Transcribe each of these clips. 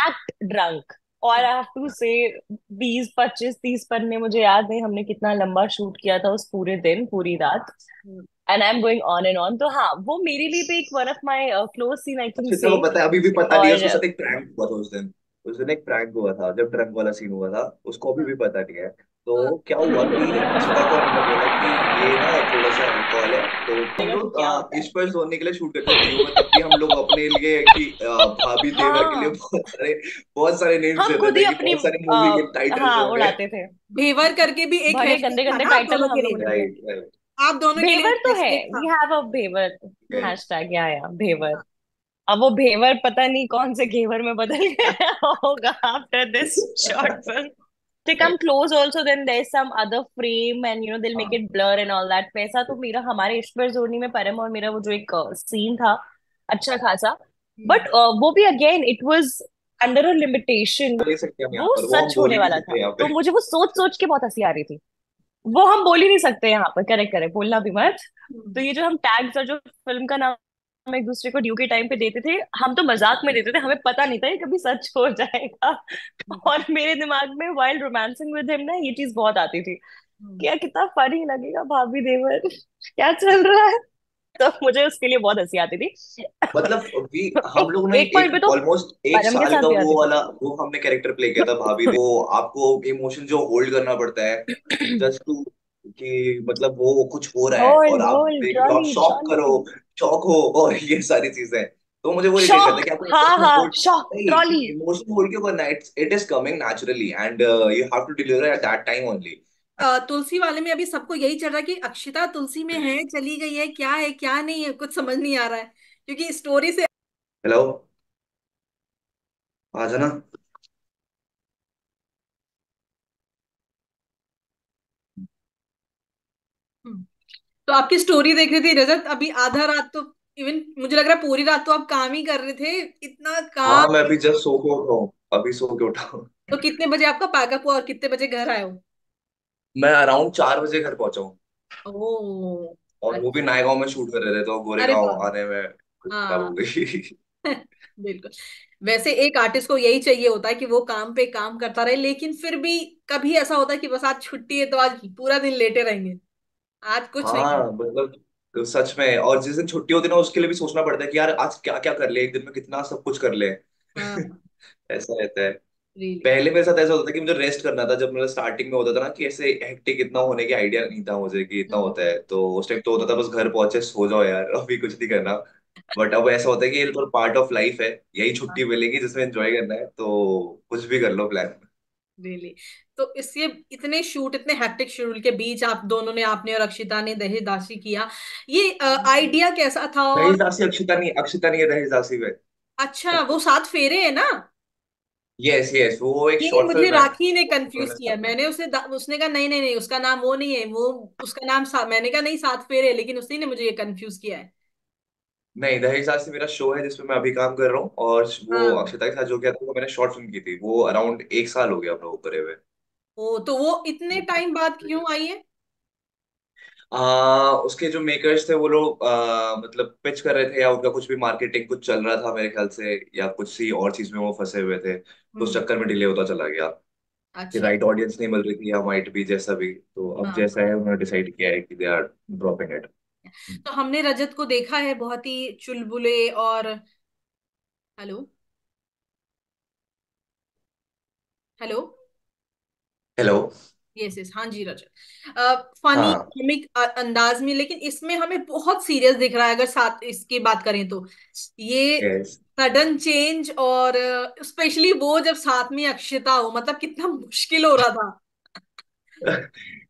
Act drunk. और I have to से 20 25 30 पन्ने मुझे याद नहीं हमने कितना लंबा शूट किया था उस पूरे दिन पूरी रात। Hmm. And I am going on and on. तो हाँ, वो मेरे लिए भी एक one of my close scene I can Akshita से। को पता है, अभी भी पता नहीं है, और उसके साथ एक प्रैंक हुआ था उस दिन। उस दिन एक प्रैंक हुआ था जब ट्रंक वाला सीन हुआ था, उसको अभी भी पता नहीं है। तो क्या हुआ कि अक्षिता को हमने बोला कि ये ना थोड़ा सा अल्कोहल है, तो हम देखा कि लोग क्या होता है। इश्क पर सोने के लिए शूट करते थे डीओ में, तब भी हम लोग अपने लिए कि भाभी देवर के लिए हाँ, बहुत सारे नेम्स हम देते खुद ही थे कि अपनी बहुत सारे मूवी के टाइटल्स हाँ होंगे। उड़ाते थे। राइट। भेवर करके भी एक बड़े हैशटैग गंदे था गंदे ना आप टाइटल दोनों के हम ही लिए। देते थे। राइट। आप दोनों के लिए भेवर एक तो है, हैशटैग था। वी हैव अ भेवर हाँ। हैशटैग, या भेवर। अब वो भेवर पता नहीं कौन से घेवर में बदल गया होगा after this short film. To come close also, then there's some other frame and they'll make हाँ। it blur and all that। वैसा तो मेरा हमारे ईश्वर जोनी में परम और मेरा वो जो एक सीन था अच्छा खासा। हम्म। बट वो भी again it was under a limitation. बोल नहीं सकते हम यहाँ वो पर, वो हम सच बोल होने ही नहीं वाला था सकते यहाँ तो पे। मुझे वो सोच सोच के बहुत हंसी आ रही थी। वो हम बोल ही नहीं सकते यहाँ पर, करेक्ट करेक्ट, बोलना भी मत। तो हम्म। ये जो हम टैग्स और जो फिल्म का नाम हम एक दूसरे को ड्यू के टाइम पे देते थे, हम तो मजाक में देते थे, हमें पता नहीं था ये कभी सच हो जाएगा। और मेरे दिमाग में वाइल्ड रोमांसिंग विद हिम ना ये चीज बहुत आती थी कि हम्म। यार कितना फनी लगेगा भाभी देवर क्या चल रहा है। तो मुझे उसके लिए बहुत हंसी आती थी। मतलब भी हम एक लोग ने एक एक पॉइंट पे तो ऑलमोस्ट एक परम के साल साथ का भी वो आती थी। वाला वो हमने कैरेक्टर प्ले किया था भाभी वो आपको इमोशन जो होल्ड करना पड़ता है जस्ट टू कि मतलब वो कुछ हो रहा है और होल्ड आप होल्ड देख लो, आप ट्रॉली शॉक करो, ट्रॉली। शॉक हो, और ये सारी चीजें। तो मुझे वो रिलेट करता है शॉक, कि आपको हाँ इमोशन हाँ, होल्ड शॉक नहीं, ट्रॉली। इमोशन होल्ड क्यों करना है, it is coming naturally and you have to deliver at that time only. Tulsi वाले में अभी सबको यही चल रहा है कि अक्षिता तुलसी में है, चली गई है क्या नहीं है, कुछ समझ नहीं आ रहा है क्योंकि स्टोरी से। हेलो, आ जाना। हम्म। तो आपकी स्टोरी देख रही थी रजत, अभी आधा रात तो, इवन मुझे लग रहा है पूरी रात तो आप काम ही कर रहे थे, इतना हाँ, काम। मैं अभी जस्ट सो के उठा हूँ, अभी सो के उठा हूँ। तो कितने बजे आपका पैकअप हुआ और कितने बजे घर आए हो? मैं अराउंड 4 बजे घर पहुंचा हूँ। ओ। और वो भी अच्छा। नायगांव में शूट कर रहे थे, तो अरे गोरेगांव बाप। आने में कुछ खराब हो हाँ। गई। बिल्कुल। वैसे एक आर्टिस्ट को यही चाहिए होता है कि वो काम पे काम करता रहे, लेकिन फिर भी कभी ऐसा होता है कि बस आज छुट्टी है तो आज पूरा दिन लेटे रहेंगे, आज कुछ नहीं हाँ करना। मतलब सच में, और जिस दिन छुट्टी होती है ना उसके लिए भी सोचना पड़ता है कि यार आज क्या क्या कर ले, एक दिन में कितना सब कुछ कर ले। हाँ। ऐसा रहता है। रियली। पहले मेरे साथ ऐसा होता था कि मुझे रेस्ट करना था, जब मेरा स्टार्टिंग में होता था ना कि ऐसे हेक्टिक इतना होने की आइडिया नहीं था मुझे कि इतना होता है, तो उस टाइम तो होता था बस घर पहुंचे सो जाओ यार, अभी कुछ नहीं करना। बट अब ऐसा होता है कि ये तो पार्ट ऑफ लाइफ है, यही छुट्टी मिलेगी जिसमें एंजॉय करना है, तो कुछ भी कर लो प्लान। रियली। तो इससे इतने शूट, इतने हैक्टिक शेड्यूल के बीच आप दोनों ने, आपने और अक्षिता ने दहेज दासी किया, ये आइडिया कैसा था? रहीस और दासी अक्षिता नहीं है रहीस दासी में। अच्छा, वो सात फेरे है ना? यस यस, वो एक ये शॉर्ट मुझे फिल्म है। राखी ने वो कंफ्यूज उन्होंने किया, साथ में मैंने किया। उसे उसने कहा नहीं नहीं नहीं, उसका नाम वो नहीं है, वो उसका नाम मैंने कहा नहीं, सात फेरे है, लेकिन उसी ने मुझे ये कंफ्यूज किया है। नहीं, दहेज दासी मेरा शो है जिसमें मैं अभी काम कर रहा हूँ, और वो हाँ। अक्षिता के साथ जो किया था वो मैंने शॉर्ट फिल्म की थी, वो अराउंड 1 साल हो गया हम लोग को करे हुए। ओ, तो वो इतने टाइम बाद क्यों आई है? उसके जो मेकर्स थे वो लोग मतलब पिच कर रहे थे, या उनका कुछ भी मार्केटिंग कुछ चल रहा था मेरे ख्याल से, या कुछ सी और चीज में वो फंसे हुए थे, तो उस हम्म। चक्कर में डिले होता चला गया कि अच्छा। राइट ऑडियंस नहीं मिल रही थी, या माइट भी जैसा भी, तो अब हाँ। जैसा है उन्होंने डिसाइड किया है कि दे आर ड्रॉपिंग इट। तो हमने रजत को देखा है बहुत ही चुलबुले और, hello, hello, hello. Yes yes, हाँ जी रजत, फनी हाँ। कॉमिक अंदाज में, लेकिन इसमें हमें बहुत सीरियस दिख रहा है अगर साथ इसकी बात करें तो। ये यस। सडन चेंज, और स्पेशली वो जब साथ में अक्षिता हो, मतलब कितना मुश्किल हो रहा था।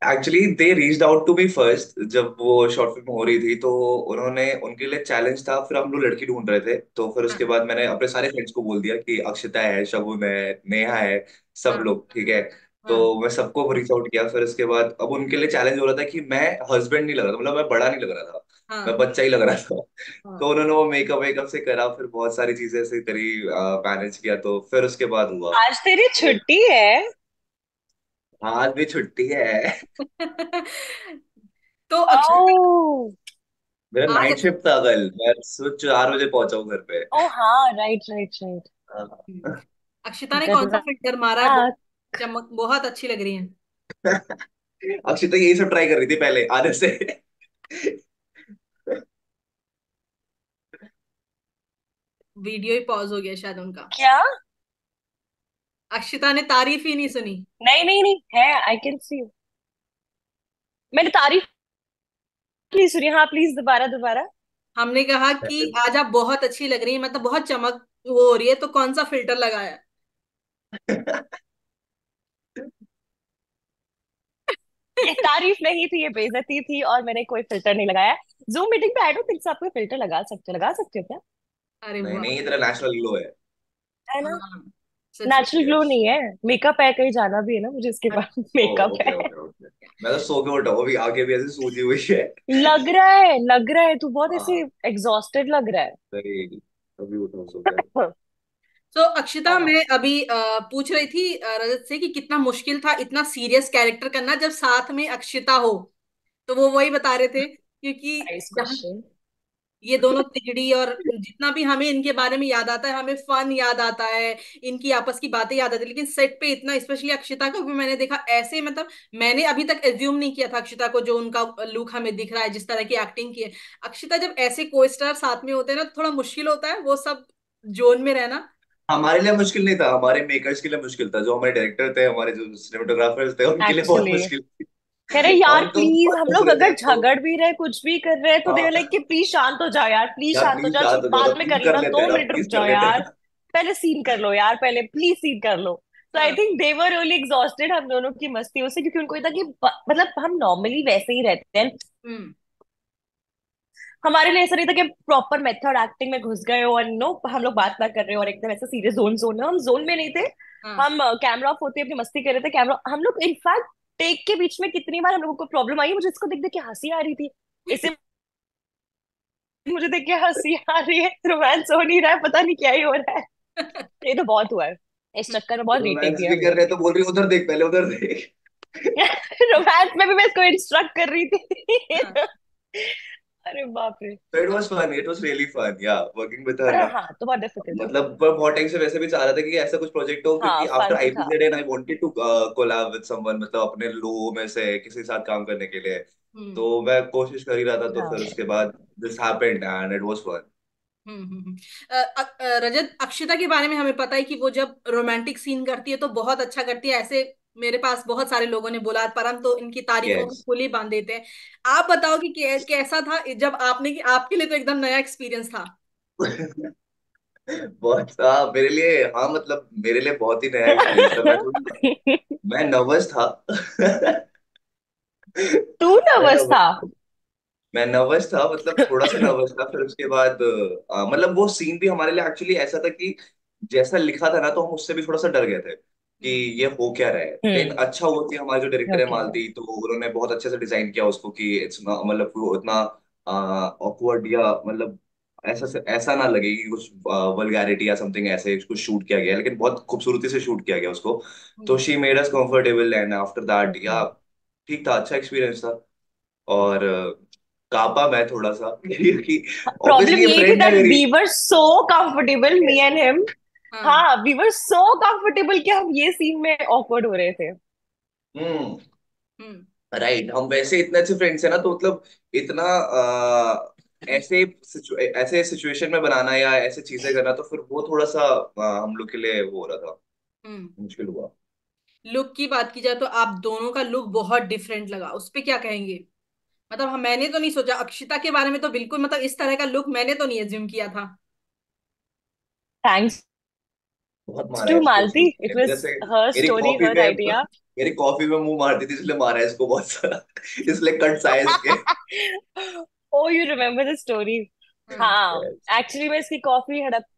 Actually they reached out to me first, जब वो शॉर्ट फिल्म हो रही थी, तो उन्होंने उनके लिए चैलेंज था, फिर हम लोग लड़की ढूंढ रहे थे, तो फिर उसके हाँ। बाद मैंने अपने सारे फ्रेंड्स को बोल दिया कि अक्षिता है, शगुन है, नेहा है, सब हाँ। लोग ठीक है। तो हाँ। मैं सबको रीच आउट किया, फिर उसके बाद अब उनके लिए चैलेंज हो रहा था कि मैं हस्बैंड नहीं लग रहा था, मतलब मैं बड़ा नहीं लग रहा था, मैं हाँ। बच्चा ही लग रहा था। हाँ। तो उन्होंने वो मेकअप वेकअप से करा, फिर बहुत सारी चीजें ऐसे करी, मैनेज किया, तो फिर उसके बाद हुआ। आज तेरी तो छुट्टी है। आज भी छुट्टी है। तो अक्षिता मेरा ओह। नाइट आज, शिफ्ट था कल, मैं सुबह 4 बजे पहुंचा हूँ घर पे। ओ हाँ, राइट राइट राइट। हाँ। अक्षिता ने कौन सा गजरा। फिल्टर मारा है? बहुत चमक, बहुत अच्छी लग रही है। अक्षिता यही सब ट्राई कर रही थी पहले आने से। वीडियो ही पॉज हो गया शायद उनका। क्या? अक्षिता ने तारीफ ही नहीं सुनी। नहीं नहीं नहीं है, आई कैन सी। मैंने तारीफ नहीं सुनी। हाँ प्लीज दोबारा दोबारा। हमने कहा कि आज आप बहुत अच्छी लग रही है, मतलब बहुत चमक वो हो रही है, तो कौन सा फिल्टर लगाया है? ये तारीफ नहीं थी, ये बेइज्जती थी, और मैंने कोई फिल्टर नहीं लगाया। जूम मीटिंग पे आई डोंट थिंक आप कोई फिल्टर लगा सकते हो क्या? अरे नहीं वाह। नहीं, इतना नेचुरल ग्लो है। है ना? हाँ, सच में। Natural glow yes. नहीं है। मेकअप है, कहीं जाना भी है ना मुझे इसके बाद। मेकअप ओके है। Okay okay. मैं तो सो के उठा हूँ अभी, आगे भी ऐसे सूजी हुई है। लग रहा है, लग रहा है तू बहुत ऐसे हाँ। एग्जॉस्टेड लग रहा सही। अभी उठा हूँ सो के। है। तो अक्षिता, हाँ, मैं अभी पूछ रही थी रजत से कि कितना मुश्किल था इतना सीरियस कैरेक्टर करना जब साथ में अक्षिता हो। तो वो वही बता रहे थे, क्योंकि नाइस जहाँ क्वेश्चन। ये दोनों तिगड़ी, और जितना भी हमें इनके बारे में याद आता है, हमें फन याद आता है, इनकी आपस की बातें याद आती है, लेकिन सेट पे इतना, स्पेशली अक्षिता को भी मैंने देखा ऐसे, मतलब मैंने अभी तक एज्यूम नहीं किया था अक्षिता को, जो उनका लुक हमें दिख रहा है, जिस तरह की एक्टिंग की है अक्षिता, जब ऐसे को स्टार साथ में होते हैं ना, तो थोड़ा मुश्किल होता है वो सब जोन में रहना। हमारे लिए मुश्किल नहीं था, हमारे मेकर्स के लिए मुश्किल था, जो हमारे डायरेक्टर थे, हमारे जो सिनेमेटोग्राफर्स थे, उनके लिए बहुत एक्चुअली मुश्किल थी। कह रहे यार हम तो प्लीज, बहुत हम हंस लोग रहे थे अगर तो। झगड़ भी रहे कुछ भी कर रहे हैं तो देर लाइक हाँ। कि प्लीज शांत हो जाओ यार, प्लीज यार शांत हो प्लीज जाओ, शांत हो जाओ ना, बाद में कर प्लीज कर लेना, लेते दो हैं ना, मिनट रुक प्लीज कर जाओ लेते हैं यार, ना। पहले सीन कर लो यार, पहले प्लीज सीन कर लो। तो आई हाँ। Think they were really exhausted हम दोनों की मस्तियों से, क्योंकि उनको ये था कि मतलब हम नॉर्मली वैसे ही रहते हैं। हम्म। हमारे लिए ऐसा नहीं था कि प्रॉपर मेथड एक्टिंग में घुस गए हो और नो हम लोग बात ना कर रहे हो और एकदम ऐसा सीरियस जोन जोन में, हम जोन में नहीं थे। हाँ। हम कैमरा ऑफ होते अपनी मस्ती कर रहे थे, कैमरा हम लोग इनफैक्ट टेक के बीच में कितनी बार हम लोगों को प्रॉब्लम आई है, मुझे इसको देख देख के हंसी आ रही थी, इसे मुझे देख के हंसी आ रही है, रोमांस हो नहीं रहा है, पता नहीं क्या ही हो रहा है। ये तो बहुत हुआ है, इस चक्कर में बहुत रीटेक रोमांस दिया भी कर हमने। रहे हैं तो बोल रही है, उधर देख, पहले उधर देख। रोमांस में भी मैं इसको इंस्ट्रक्ट कर रही थी। हाँ। अरे बाप रे। तो it was fun, it was really fun yeah working with her पर ना। हाँ तो बहुत डिफिकल्ट था। मतलब मैं बहुत टाइम से वैसे भी चाह रहा था कि ऐसा कुछ प्रोजेक्ट हो, हाँ क्योंकि आफ्टर फन तो था। आईपीजेड and I wanted to collab with someone, मतलब अपने लो में से किसी के साथ काम करने के लिए। हम्म। तो मैं कोशिश कर ही रहा था, तो फिर हाँ उसके बाद this happened and it was fun. Rajat, Akshita के बारे में हमें पता है कि वो जब रोमांटिक सीन करती है तो बहुत अच्छा करती है, ऐसे मेरे पास बहुत सारे लोगों ने बोला, पर हम तो इनकी तारीफों में यस। फुली बांध देते हैं। आप बताओ कि कैसा था जब आपने, कि आपके लिए तो एकदम नया एक्सपीरियंस था। बहुत, हाँ मेरे लिए, हाँ मतलब मेरे लिए बहुत ही नया एक्सपीरियंस था। मैं नर्वस था। तू मैं नर्वस नर्वस था? मैं नर्वस था, मतलब थोड़ा सा नर्वस था। फिर उसके बाद मतलब वो सीन भी हमारे लिए एक्चुअली ऐसा था कि जैसा लिखा था ना, तो हम उससे भी थोड़ा सा डर गए थे कि हम्म। ये हो क्या रहा है। लेकिन हम्म। अच्छा हुआ कि हमारे जो डायरेक्टर है ओके। मालती, तो उन्होंने बहुत अच्छे से डिजाइन किया उसको कि इट्स मतलब वो इतना ऑकवर्ड या मतलब ऐसा ऐसा ना लगे कि कुछ वल्गैरिटी या समथिंग ऐसे कुछ शूट किया गया है, लेकिन बहुत खूबसूरती से शूट किया गया उसको। तो she made us comfortable and after that okay. या ठीक था, अच्छा एक्सपीरियंस था। और कांपा मैं थोड़ा सा, क्योंकि ऑब्वियसली प्रॉब्लम ये ये थी फ्रेंड है दैट मेरी। We were so comfortable, me and him. हाँ। हाँ वी वर सो कंफर्टेबल कि हम ये सीन में ऑकवर्ड हो रहे थे। हम्म। हम्म। राइट, हम वैसे इतने अच्छे फ्रेंड्स हैं ना, तो मतलब इतना ऐसे सिचुएशन में बनाना या ऐसे चीजें करना, तो फिर वो थोड़ा सा हम लोग के लिए वो हो रहा था, हम्म। मुश्किल हुआ। लुक की बात की जाए तो आप दोनों का लुक बहुत डिफरेंट लगा, उस पे क्या कहेंगे? मतलब मैंने तो नहीं सोचा, अक्षिता के बारे में तो बिल्कुल, मतलब इस तरह का लुक मैंने तो नहीं एज्यूम किया था। थैंक्स बहुत मारा है टू इसको मालती, इट उसने वाज जैसे हर मेरी स्टोरी कॉफी हर में आइडिया। मेरी कॉफी में मुंह मारती थी, इसलिए मारा है इसको बहुत सारा। इसलिए कट साइज के। ओ यू रिमेम्बर द स्टोरी? हाँ। हाँ एक्चुअली मैं इसकी कॉफी हड़पती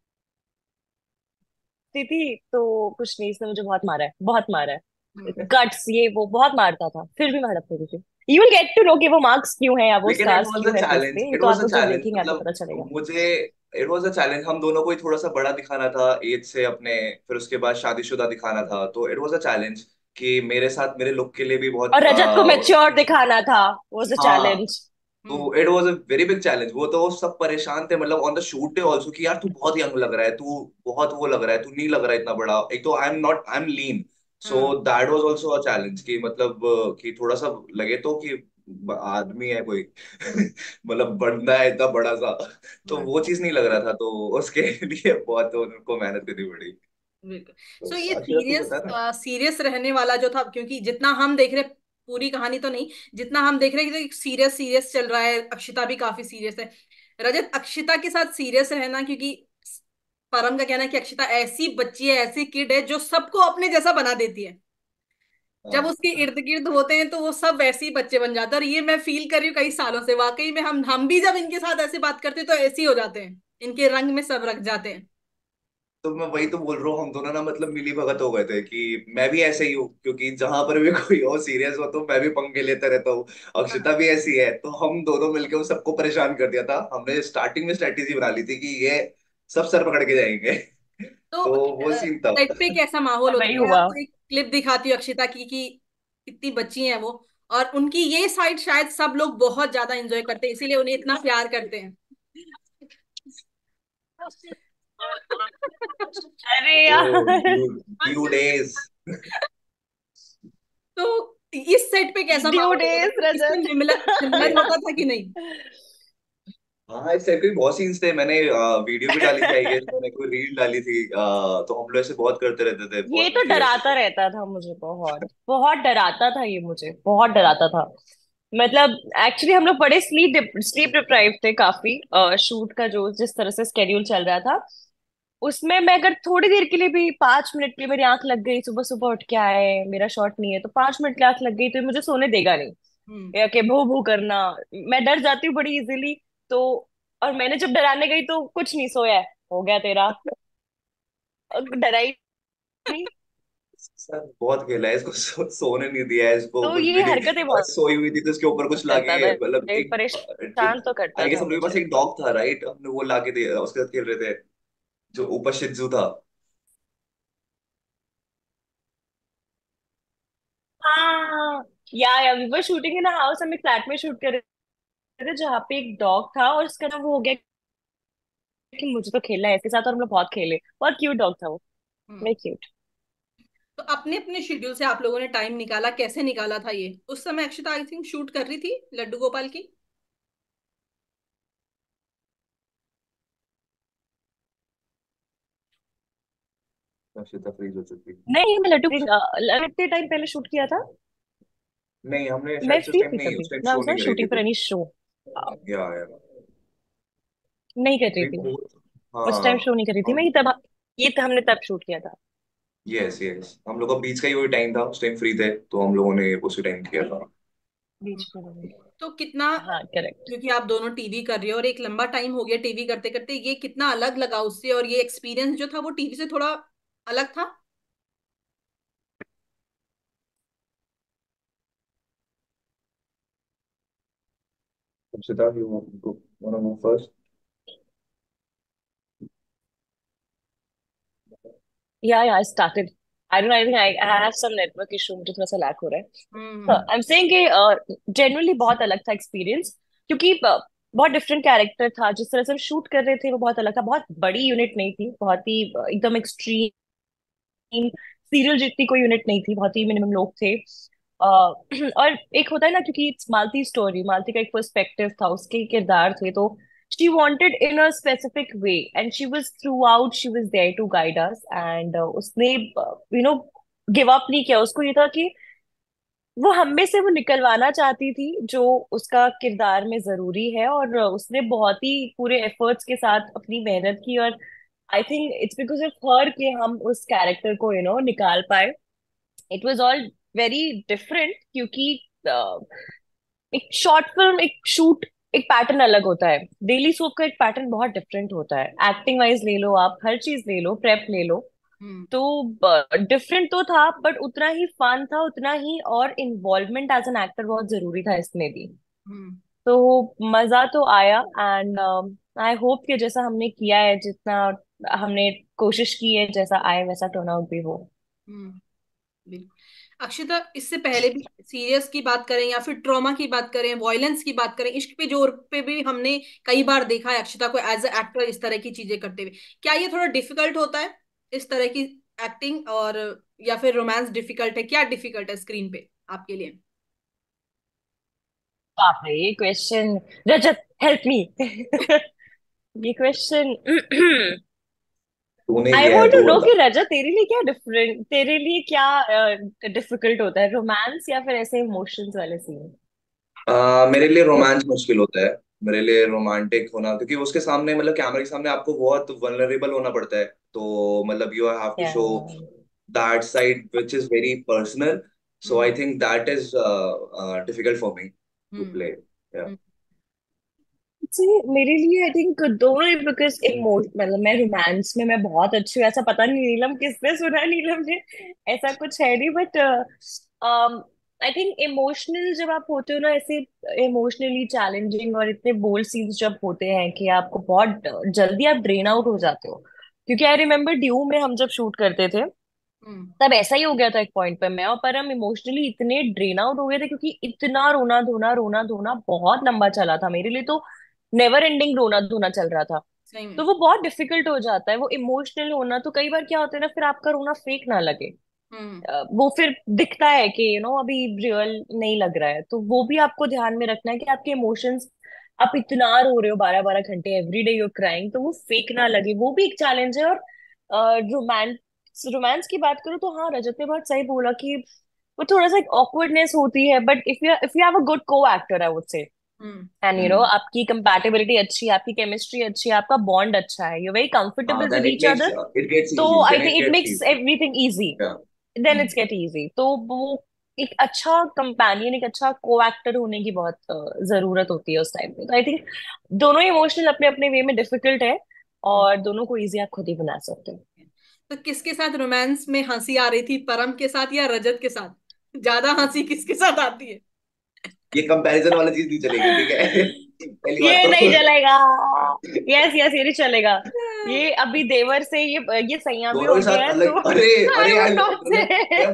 थी, तो कुछ नहीं, इसने मुझे बहुत मारा है, बहुत मारा है। हम्म। कट्स ये वो बहुत मारता था, फिर भी मैं हड़पती थी। You will get to know कि वो मार्क्स क्यों है या वो लेकिन इट स्कार्स वाज अ क्यों है फेस चैलेंज, पे, ये इट तो वाज आप अ लोग जब चैलेंज देखेंगे आपको मतलब पता चलेगा। मुझे, इट वाज अ चैलेंज। हम दोनों को ही थोड़ा सा बड़ा दिखाना था एज से अपने, फिर उसके बाद शादीशुदा दिखाना था, तो इट वाज अ चैलेंज कि मेरे साथ मेरे लुक के लिए भी बहुत और रजत को मैच्योर दिखाना था, वाज द हाँ चैलेंज। हम्म। तो it was a very big challenge. वो तो सब परेशान थे मतलब on the shoot day also कि यार तू बहुत यंग लग रहा है, तू बहुत वो लग रहा है, तू नहीं लग रहा है इतना बड़ा। एक तो आई एम लीन, सो हाँ। That was also a challenge कि मतलब कि थोड़ा सा लगे तो कि आदमी है कोई मतलब बंदा है इतना बड़ा सा। तो वो बिल्कुल। चीज नहीं लग रहा था, तो उसके लिए बहुत उनको मेहनत करनी पड़ी। बिल्कुल। तो सो ये अक्षरा तू सीरियस बता ना। सीरियस रहने वाला जो था, क्योंकि जितना हम देख रहे, पूरी कहानी तो नहीं, जितना हम देख रहे हैं कि सीरियस सीरियस चल रहा है, अक्षिता भी काफी सीरियस है। रजत, अक्षिता के साथ सीरियस रहना, क्योंकि परम का कहना है कि अक्षिता ऐसी बच्ची है, ऐसी किड है जो सबको अपने जैसा बना देती है। जब हाँ उसके इर्द गिर्द होते हैं तो वो सब वैसे ही बच्चे बन जाते हैं, और ये मैं फील कर रही हूँ कई सालों से। वाकई में हम भी जब इनके साथ ऐसे बात करते हैं तो ऐसे ही हो जाते हैं, इनके रंग में सब रख जाते हैं। तो मैं वही तो बोल रहा हूँ, हम दोनों ना मतलब मिली भगत हो गए थे कि मैं भी ऐसे ही हूँ, क्योंकि जहां पर भी कोई और सीरियस हो तो मैं भी पंगे लेते रहता हूँ। हाँ। अक्षिता भी ऐसी है, तो हम दोनों मिलकर उन सबको परेशान कर दिया था। हमने स्टार्टिंग में स्ट्रेटेजी बना ली थी कि ये सब सर पकड़ के जाएंगे तो तो वो सीन था। सेट पे कैसा माहौल होता वही है? मैं हुआ। आपको एक क्लिप दिखाती हूँ अक्षिता की, कि कितनी बच्ची हैं वो, और उनकी ये साइड शायद सब लोग बहुत ज्यादा एंजॉय करते हैं, इसीलिए उन्हें इतना प्यार करते हैं। अरे ओ यार। Due days. तो इस सेट पे कैसा ड्यू माहौल होता था? डेज इससे रजत। सिमिलर सिमिलर होता था कि नहीं? हाँ इस टाइप के भी बहुत सीन्स थे। मैंने वीडियो भी डाली थी, आई गेस मैंने कोई रील डाली थी। तो हम लोग ऐसे बहुत करते रहते थे, ये बहुत तो मजे करते डराता थे। रहता था मुझे, बहुत बहुत डराता था ये, मुझे बहुत डराता था। मतलब एक्चुअली हम लोग बड़े स्लीप डिप्राइव थे काफी। शूट का जो जिस तरह से स्केड्यूल चल रहा था, उसमें मैं अगर थोड़ी देर के लिए भी, 5 मिनट के लिए मेरी आंख लग गई, सुबह सुबह उठ के आए, मेरा शॉट नहीं है तो 5 मिनट की आंख लग गई, तो ये मुझे सोने देगा नहीं। हम्म। या कि भू भू करना, मैं डर जाती हूँ बड़ी इजीली। तो और मैंने जब डराने गई तो कुछ नहीं सोया है, हो गया तेरा, डरा ही नहीं। सर बहुत खेला है इसको, सोने नहीं दिया है इसको, तो कुछ भी ये नहीं। हरकतें और बहुत सोई हुई थी तो उसके ऊपर कुछ करता लाके था, मतलब ये एक परेशान तो करता आई गेस था हम लोग के पास मुझे। एक डॉग था राइट, हमने वो लाके दिया, उसके साथ खेल रहे थे, जो ऊपर शित्जू था। हाँ, yeah we were shooting in house, हम एक फ्लैट में शूट कर रहे थे जहाँ पे एक डॉग था, और उसका नाम वो हो गया कि मुझे तो खेलना है इसके साथ, और हम लोग बहुत खेले। बहुत क्यूट डॉग था वो, हम्म। Very cute. तो अपने अपने शेड्यूल से आप लोगों ने टाइम निकाला, कैसे निकाला था ये? उस समय अक्षिता आई थिंक शूट कर रही थी लड्डू गोपाल की। अक्षिता फ्रीज हो चुकी। नहीं, मैं लड्डू कितने टाइम पहले शूट किया था। नहीं हमने मैं शायद से उस फ्री टाइम थी नहीं, तभी, उस टाइम मैं शो उस नहीं टाइम करी थी शूटिंग फॉर कुछ। एनी शो या नहीं कर रही नहीं थी। उस टाइम हाँ शो नहीं कर रही थी मैं, हम, ये तो हमने तब शूट किया था। यस यस हम लोग का बीच का ही वही टाइम था, उस टाइम फ्री थे तो हम लोगों ने उसी टाइम किया था। बीच में। तो कितना, हाँ करेक्ट। क्योंकि आप दोनों टीवी कर रहे हो और एक लंबा टाइम हो गया टीवी करते करते, ये कितना अलग लगा उससे, और ये एक्सपीरियंस जो था वो टीवी से थोड़ा अलग था? Akshita you want move first. या I started. I don't, I think I have some network issue, मुझे थोड़ा सा लैग हो रहा है। हम्म। आई एम सेइंग कि जनरली बहुत अलग था एक्सपीरियंस, क्योंकि बहुत डिफरेंट कैरेक्टर था, जिस तरह से हम शूट कर रहे थे वो बहुत अलग था। बहुत बड़ी यूनिट नहीं थी, बहुत ही एकदम एक्सट्रीम सीरियल जितनी कोई यूनिट नहीं थी, बहुत ही मिनिमम लोग थे। और एक होता है ना, क्योंकि इट्स मालती स्टोरी, मालती का एक पर्सपेक्टिव था, उसके किरदार थे, तो she wanted in a specific way, and she was throughout, she was there to guide us, and उसने गिव अप नहीं किया। उसको ये था कि वो हम में से वो निकलवाना चाहती थी जो उसका किरदार में जरूरी है, और उसने बहुत ही पूरे एफर्ट्स के साथ अपनी मेहनत की, और आई think it's because of her कि हम उस कैरेक्टर को निकाल पाए। It was all very different, क्योंकि एक शॉर्ट फिल्म, एक शूट, एक पैटर्न अलग होता है, डेली सोप का एक पैटर्न बहुत डिफरेंट होता है। एक्टिंग वाइज ले लो, आप हर चीज ले लो, प्रेप ले लो, हम्म। तो डिफरेंट तो था, बट उतना ही फन था, उतना ही, और इन्वॉल्वमेंट एज एन एक्टर बहुत जरूरी था इसमें भी। हम्म। तो मजा तो आया, एंड आई होप कि जैसा हमने किया है, जितना हमने कोशिश की है, जैसा आए वैसा टर्न आउट भी हो। हम्म। बिल्कुल। अक्षिता, इससे पहले भी सीरियस की बात करें या फिर ट्रॉमा की बात करें, वॉयलेंस की बात करें, इश्क पे जोर पे भी हमने कई बार देखा है अक्षिता को एज अ एक्टर इस तरह की चीजें करते हुए। क्या ये थोड़ा डिफिकल्ट होता है इस तरह की एक्टिंग, और या फिर रोमांस डिफिकल्ट है? क्या डिफिकल्ट है स्क्रीन पे आपके लिए? बाप रे, ये क्वेश्चन! रजत, हेल्प मी! ये क्वेश्चन! तूने आई लिया है वांट टू तू नो बता। कि रजत, तेरे लिए क्या डिफिकल्ट होता है, रोमांस या फिर ऐसे इमोशंस वाले सीन? मेरे लिए रोमांस मुश्किल होता है। मेरे लिए रोमांटिक होना, क्योंकि उसके सामने मतलब कैमरे के सामने आपको बहुत वल्नरेबल होना पड़ता है। तो मतलब you have to show that side which is very personal. So I hmm. Think that is difficult for me to hmm. Play. Hmm. जी, मेरे लिए आई थिंक दोनों ही, बिकॉज मतलब मैं रोमांस में मैं बहुत अच्छी हूँ, ऐसा पता नहीं नीलम किसने सुना, नीलम ने, ऐसा कुछ है नहीं, बट आई थिंक इमोशनल जब आप होते हो ना, ऐसे इमोशनली चैलेंजिंग और इतने बोल्ड सीन्स जब होते हैं कि आपको बहुत जल्दी आप ड्रेन आउट हो जाते हो। क्योंकि आई रिमेम्बर ड्यू में हम जब शूट करते थे, हम्म। तब ऐसा ही हो गया था एक पॉइंट पे, मैं और परम इमोशनली इतने ड्रेन आउट हो गए थे, क्योंकि इतना रोना धोना बहुत लंबा चला था मेरे लिए, तो नेवर एंडिंग रोना धोना चल रहा था। सही तो में। वो बहुत डिफिकल्ट हो जाता है वो इमोशनल होना। तो कई बार क्या होता है ना, फिर आपका रोना फेक ना लगे, हम्म। वो फिर दिखता है कि अभी रियल नहीं लग रहा है, तो वो भी आपको ध्यान में रखना है कि आपके इमोशंस, आप इतना रो रहे हो 12-12 घंटे एवरी डे यूर क्राइंग, तो वो फेक ना लगे, वो भी एक चैलेंज है। और रोमांस रोमांस की बात करूँ तो हाँ, रजत ने बहुत सही बोला कि वो थोड़ा सा एक ऑकवर्डनेस होती है, but if you have a good co actor, I would say, hmm. And हम्म। आपकी कंपैटिबिलिटी अच्छी है, आपकी केमिस्ट्री अच्छी है, आपका बॉन्ड अच्छा है, यू वेरी हाँ, comfortable then with it each makes other, it gets तो easy, I then think it it gets makes easy. Everything easy, yeah. Then it's get easy. तो वो एक अच्छा कंपेनियन, एक अच्छा को एक्टर होने की बहुत जरूरत होती है उस टाइम पे। तो आई थिंक दोनों इमोशनल अपने अपने वे में डिफिकल्ट है, और दोनों को इजी आप खुद ही बना सकते हो। तो किसके साथ रोमांस में हंसी आ रही थी, परम के साथ या रजत के साथ? ज्यादा हंसी किसके साथ आती है? ये कंपैरिजन वाला चीज नहीं चलेगी, ठीक है। पहली बात ये नहीं तो चलेगा। यस यस, ये नहीं चलेगा। ये अभी देवर से ये सैया भी दोनों हो के गया साथ है, अलग, तो अरे आई अरे वुड यार, नॉट मतलब से। मैं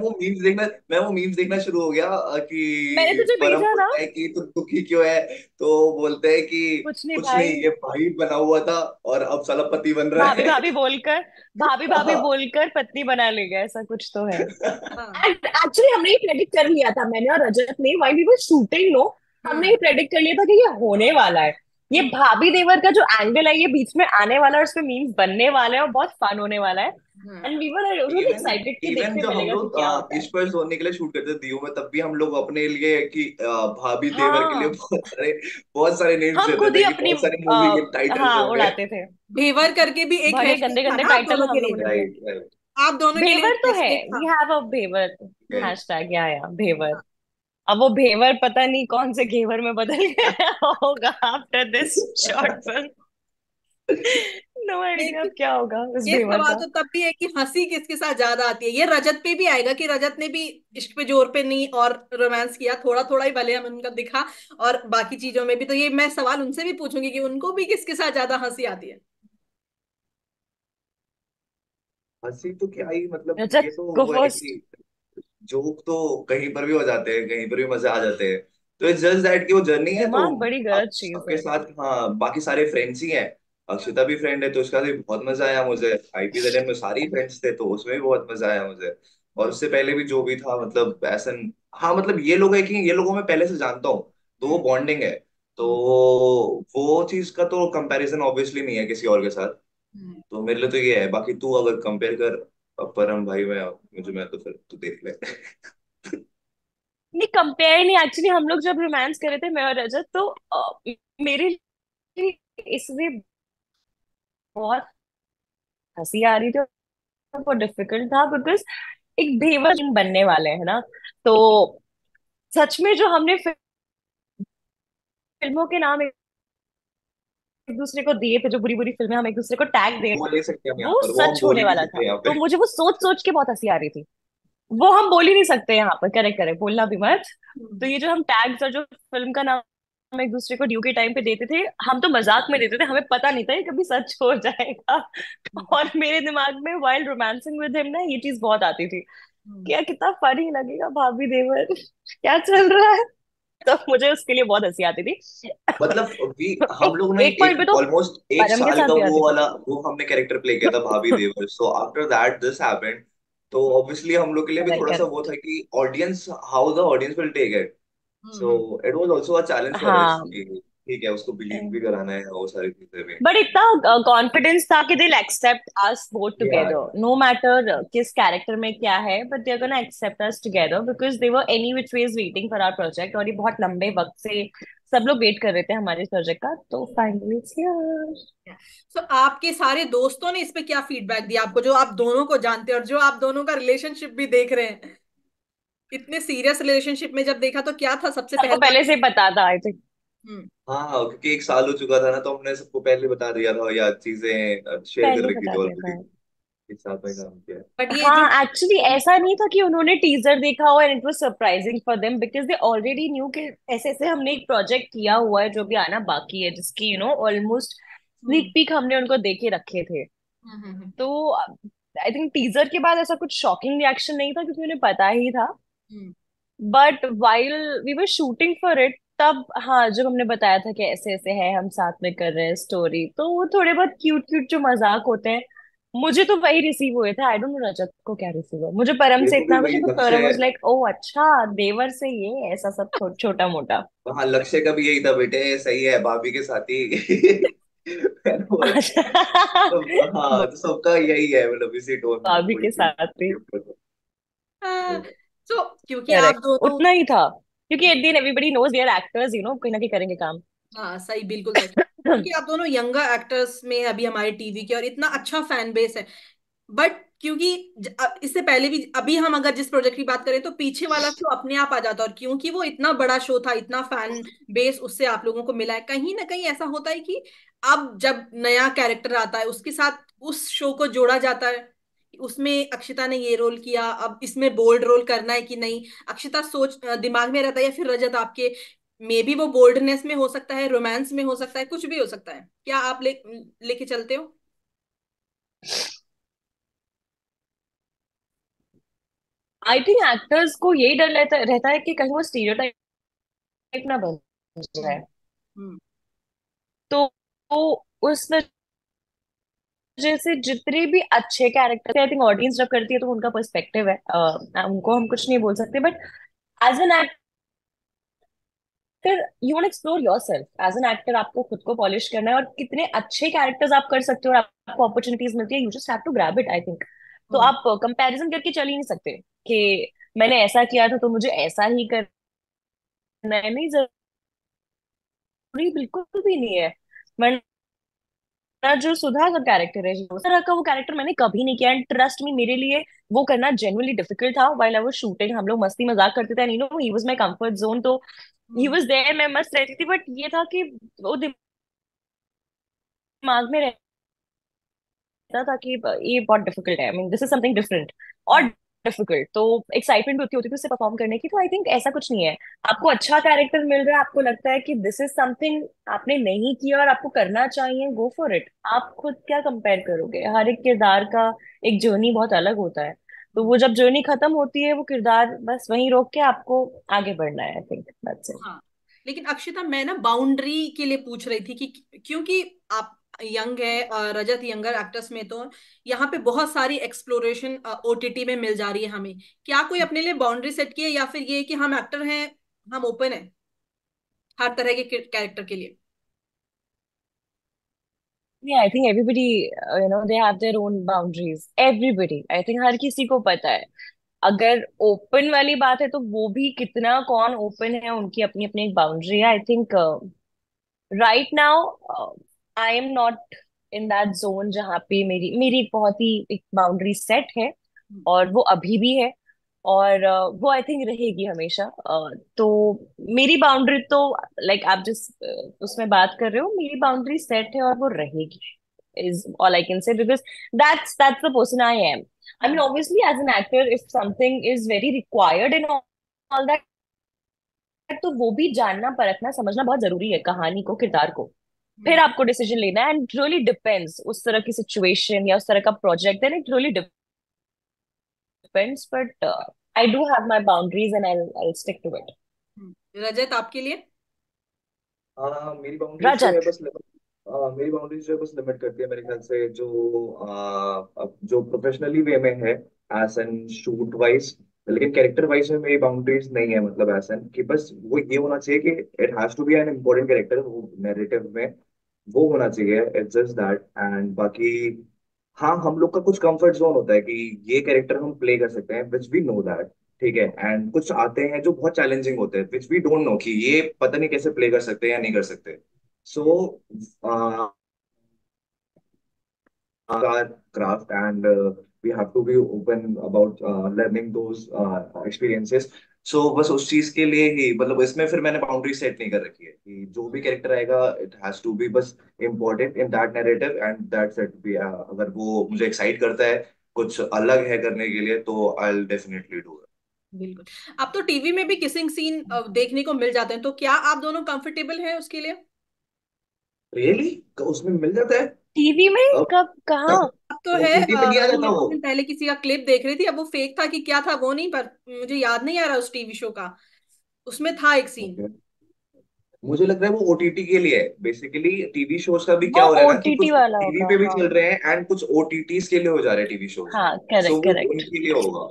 वो मीम्स देखना शुरू हो गया मैंने कि तुझे परम भेजा ना। बोलता है कि तू दुखी क्यों है। तो बोलते हैं कि कुछ नहीं कुछ नहीं, भाई, ये भाई बना हुआ था और अब साला पति बन रहा भाभी है। भाभी बोलकर, भाभी भाभी हाँ। बोलकर पत्नी बना लेगा, ऐसा कुछ तो है। हाँ। एंड एक्चुअली हमने ये प्रेडिक्ट कर लिया था, मैंने और रजत ने, while we were shooting, no, हमने हाँ। ये प्रेडिक्ट कर लिया था कि ये होने वाला है। ये हम्म। भाभी देवर का जो एंगल है, ये बीच में आने वाला है, और उसमें मीम्स बनने वाले हैं और बहुत फन होने वाला है। हाँ। And we were really even excited कि इवन देखते जब हम मिलेगा कि लोग क्या होता है। इश्क पर सोने के लिए शूट करते थे दीव में, तब भी हम लोग अपने लिए कि भाभी देवर के लिए हाँ, बहुत सारे नेम्स हम देते खुद ही थे कि अपनी बहुत सारे मूवी के टाइटल्स हाँ, होंगे। उड़ाते थे। भेवर करके भी एक बड़े हैशटैग गंदे था गंदे ना आप टाइटल दोनों हम के लोगों लिए? ने दिए। Right, right. आप दोनों के लिए भेवर एक तो है, हैशटैग था। वी हैव अ भेवर Okay. हैशटैग, या भेवर। अब वो घेवर पता नहीं कौन से घेवर में बदल गया होगा after this short film. No idea अब लेकिन क्या होगा उस ये घेवर सवाल का। तो तब भी है कि हंसी किसके साथ ज्यादा आती है। ये रजत पे भी आएगा कि रजत ने भी इश्क पे जोर पे नहीं और रोमांस किया, थोड़ा थोड़ा ही भले हम उनका दिखा, और बाकी चीजों में भी। तो ये मैं सवाल उनसे भी पूछूंगी कि उनको भी किसके साथ ज्यादा हंसी आती है। हंसी तो क्या ही, मतलब ये रजत, तो गो वो है फर्स्ट। कि जोक तो कहीं पर भी हो जाते हैं, कहीं पर भी मजे आ जाते हैं। तो इट्स जस्ट दैट कि वो जर्नी है, तो दिमाग बड़ी अब गलत चीज सबके है। साथ, हाँ, बाकी सारे फ्रेंड्स ही हैं। अक्षिता भी फ्रेंड है, तो उसका भी बहुत मजा आया मुझे। आईपीजेड में सारी फ्रेंड्स थे, तो उसमें भी बहुत मजा आया मुझे। और हम्म। उससे पहले भी जो भी था, मतलब ऐसा, हाँ, मतलब ये लोग है कि ये लोगों में पहले से जानता हूँ, तो वो हम्म। बॉन्डिंग है। तो हम्म। वो चीज का तो कंपैरिजन ऑब्वियसली नहीं है किसी और के साथ। हम्म। तो मेरे लिए तो ये है, बाकी तू अगर कंपेयर कर परम भाई में मुझे, मैं तो फिर तू देख ले। नहीं, कंपेयर नहीं, एक्चुअली हम लोग जब रोमांस कर रहे थे मैं और रजत, तो मेरे लिए इसमें बहुत हंसी आ रही थी, और बहुत डिफिकल्ट था, बिकॉज एक भेवर सीन बनने वाले हैं ना। तो सच में जो हमने फिल्मों के नाम एक दूसरे को दिए थे, जो बुरी बुरी फिल्में हम एक दूसरे को टैग दे, वो ले सकते हैं हम यहाँ वो पर, वो हम सच बोल होने ही नहीं वाला था। सकते यहाँ तो पे। मुझे वो सोच सोच के बहुत हंसी आ रही थी। वो हम बोल ही नहीं सकते यहाँ पर, करेक्ट करेक्ट, बोलना भी मत। तो ये जो हम टैग्स और जो फिल्म का नाम एक दूसरे को ड्यू के टाइम पे देते थे, हम तो मजाक में देते थे, हमें पता नहीं था ये कभी सच हो जाएगा। हम्म। और मेरे दिमाग में वाइल्ड रोमांसिंग विद हिम ना, ये चीज बहुत आती थी। हम्म। क्या कितना फनी लगेगा भाभी देवर, क्या चल रहा है। तो मुझे उसके लिए बहुत हंसी आती थी। मतलब हम एक लोग ने एक पॉइंट पे एक तो ऑलमोस्ट एक परम के साल साथ का भी वो आती थी। वाला वो हमने कैरेक्टर प्ले किया था भाभी देवर, so after that this happened. तो ऑब्वियसली हम लोग के लिए भी करेक्ट थोड़ा सा वो करेक्ट। था कि audience, how the audience will take it. So hmm. It was also a challenge for us हाँ, कि ठीक है, उसको बिलीव भी कराना है, वो सारी चीजें भी। बट इतना कॉन्फिडेंस था कि they'll accept us both yeah together no matter किस कैरेक्टर में क्या है, but they are gonna accept us together because they were any which ways waiting for our project, और ये बहुत लंबे वक्त से सब लोग वेट कर रहे थे हमारे प्रोजेक्ट का, तो फाइनली इट्स हियर। सो आपके सारे दोस्तों ने इस पे क्या फीडबैक दिया आपको, जो आप दोनों को जानते हैं और जो आप दोनों का रिलेशनशिप भी देख रहे हैं? इतने सीरियस रिलेशनशिप में जब देखा तो क्या था सबसे सबको पहला? पहले से ही पता था आई थिंक। हम्म। हाँ हाँ, क्योंकि एक साल हो चुका था ना, तो हमने सबको पहले बता दिया था या चीजें शेयर कर पहले ही रखी बता थी दिया ऑलरेडी, था। एक साथ में काम किया है। बट ये जो हाँ, एक्चुअली ऐसा नहीं था कि उन्होंने टीजर देखा हो and it was surprising for them because they already knew कि ऐसे ऐसे हमने एक प्रोजेक्ट किया हुआ है जो भी आना बाकी है, जिसकी ऑलमोस्ट स्नीक हम्म। पीक हमने उनको देखे रखे थे। हम्म। तो आई थिंक टीजर के बाद ऐसा कुछ शॉकिंग रिएक्शन नहीं था क्योंकि उन्हें पता ही था। Hmm. But while we were shooting for it, तब हाँ जब हमने बताया था कि ऐसे ऐसे है हम साथ में कर रहे हैं स्टोरी, तो वो थोड़े बहुत क्यूट क्यूट जो मजाक होते हैं मुझे तो वही रिसीव हुए थे। आई डोंट नो रजत को क्या रिसीव हुआ, मुझे परम मेरे से को भी इतना कुछ, वही तो परम लक्ष्य। वाज लाइक ओ अच्छा देवर से ये ऐसा सब छोटा मोटा। हाँ, लक्ष्य का भी यही था, बेटे सही है भाभी के साथ ही। मैंने बोला, तो हाँ, तो सबका यही है, मतलब इसी टोन में भाभी वही के साथ भी। सो क्योंकि आप करेक्ट, दोनों। उतना ही था क्योंकि at the end everybody knows they are actors, कहीं ना कहीं करेंगे काम। हाँ सही, बिल्कुल सही। क्योंकि आप दोनों यंगर एक्टर्स में अभी हमारे टीवी के, और इतना अच्छा फैन बेस है। बट क्योंकि इससे पहले भी, अभी हम अगर जिस प्रोजेक्ट की बात करें तो पीछे वाला शो अपने आप आ जाता, और क्योंकि वो इतना बड़ा शो था, इतना फैन बेस उससे आप लोगों को मिला है, कहीं ना कहीं ऐसा होता है कि अब जब नया कैरेक्टर आता है उसके साथ उस शो को जोड़ा जाता है। उसमें अक्षिता ने ये रोल किया, अब इसमें बोल्ड रोल करना है कि नहीं, अक्षिता सोच दिमाग में रहता है, या फिर रजत आपके मे बी वो बोल्डनेस में हो सकता है, रोमांस में हो सकता है, कुछ भी हो सकता है, क्या आप लेके चलते हो? आई थिंक एक्टर्स को यही डर रहता रहता है कि कहीं वो स्टीरियोटाइप ना बन हम्म। जाए। हम्म। तो उस वजह से जितने भी अच्छे कैरेक्टर आई थिंक ऑडियंस जब करती है तो उनका पर्सपेक्टिव है, उनको हम कुछ नहीं बोल सकते, but as an actor you want explore yourself, as an actor आपको खुद को पॉलिश करना है और कितने अच्छे कैरेक्टर्स आप कर सकते हो और आपको अपॉर्चुनिटीज मिलती है, you just have to grab it I think. तो हम्म। आप कंपैरिजन करके चल ही नहीं सकते कि मैंने ऐसा किया था तो मुझे ऐसा ही करना है, नहीं जरूरी बिल्कुल भी नहीं है। जो सुधा का कैरेक्टर है, उस तरह का वो कैरेक्टर मैंने कभी नहीं किया, एंड ट्रस्ट मी मेरे लिए वो करना जेन्युइनली डिफिकल्ट था। व्हाइल आई वाज शूटिंग हम लोग मस्ती मजाक करते थे, he was my comfort zone, तो ही हम्म। वाज देयर, मैं मस्त रहती थी, बट ये था कि वो दिमाग में रहता था कि ये बहुत डिफिकल्ट है, I mean this is something different और डिफिकल्ट, तो एक्साइटमेंट होती होती थी उससे परफॉर्म करने की। तो आई थिंक ऐसा कुछ नहीं है, आपको अच्छा कैरेक्टर मिल रहा है, आपको लगता है कि दिस इज समथिंग आपने नहीं किया और आपको करना चाहिए, गो फॉर इट। आप खुद क्या कंपेयर करोगे, हर एक किरदार का एक जर्नी बहुत अलग होता है, तो हम्म। वो जब जर्नी खत्म होती है वो किरदार बस वहीं रोक के आपको आगे बढ़ना है, आई थिंक दैट्स इट। हाँ। लेकिन अक्षिता, मैं ना बाउंड्री के लिए पूछ रही थी कि क्योंकि आप यंग है और रजत यंगर एक्टर्स में, तो यहाँ पे बहुत सारी एक्सप्लोरेशन ओटीटी में मिल जा रही है हमें। क्या कोई अपने लिए बाउंड्री सेट की है, या फिर ये कि हम एक्टर हैं, हम ओपन है हर तरह के कैरेक्टर के लिए? Yeah, I think everybody, they have their own boundaries. Everybody, I think हर किसी को पता है। अगर ओपन वाली बात है तो वो भी कितना कौन ओपन है, उनकी अपनी अपनी एक बाउंड्री है। I think right now I am not in that zone जहाँ पे मेरी मेरी एक बहुत ही एक बाउंड्री सेट है, और वो अभी भी है, और वो आई थिंक रहेगी हमेशा। तो मेरी बाउंड्री तो लाइक आप जिस उसमें बात कर रहे हो, मेरी बाउंड्री सेट है और वो रहेगी, is all I can say, because that's the person I am. I mean, obviously, as an actor, if something is very required and all that, तो वो भी जानना परखना समझना बहुत जरूरी है, कहानी को किरदार को। फिर आपको डिसीजन लेना है, एंड रियली डिपेंड्स उस तरह की सिचुएशन या उस तरह का project, then it really depends, but I do have my boundaries and I'll stick to it. रजत आपके लिए? हाँ, मेरी बाउंड्रीज जो है Rajat. बस मेरी बाउंड्रीज जो है बस लिमिट करती है मेरे ख्याल से, जो अब जो प्रोफेशनली वे में है एज एन शूट वाइज, लेकिन कैरेक्टर वाइज में मेरी बाउंड्रीज नहीं है, मतलब एज एन कि बस वो ये होना चाहिए कि it has to be an important character वो नैरेटिव में, वो होना चाहिए, इट्स जस्ट दैट। एंड बाकी हाँ, हम लोग का कुछ कंफर्ट जोन होता है कि ये कैरेक्टर हम प्ले कर सकते हैं, विच वी नो दैट, ठीक है। एंड कुछ आते हैं जो बहुत चैलेंजिंग होते हैं, विच वी डोंट नो कि ये पता नहीं कैसे प्ले कर सकते हैं या नहीं कर सकते। सो our craft, and we have to be open about learning those experiences. So बस उस चीज के लिए ही, मतलब इसमें फिर मैंने बाउंड्री सेट नहीं कर रखी है कि जो भी कैरेक्टर आएगा इट हैज टू बी बस important in that narrative, and that's it भी। अगर वो मुझे एक्साइट करता है, कुछ अलग है करने के लिए, तो I will definitely do it. बिल्कुल। अब तो टीवी में भी किसिंग सीन देखने को मिल जाते हैं, तो क्या आप दोनों कंफर्टेबल हैं उसके लिए? रियली? उसमें मिल जाता है? टीवी में? अब कब? कहाँ? अब तो है। ओटीटी पे नहीं आ अभी जाता मैं वो? कुछ दिन पहले किसी का क्लिप देख रही थी, अब वो फेक था कि क्या था वो नहीं, पर मुझे याद नहीं आ रहा उस टीवी शो का। उसमें था एक सीन। Okay. मुझे लग रहा है वो ओटीटी के लिए है बेसिकली। टीवी शोज का भी क्या वो हो रहा है ना कि ओटीटी कुछ वाला टीवी होगा, पे भी हाँ। चल रहे हैं एंड कुछ ओटीटीज के लिए हो जा रहे हैं टीवी शोज। हाँ, सो करेक्ट वो करेक्ट। उनके लिए होगा।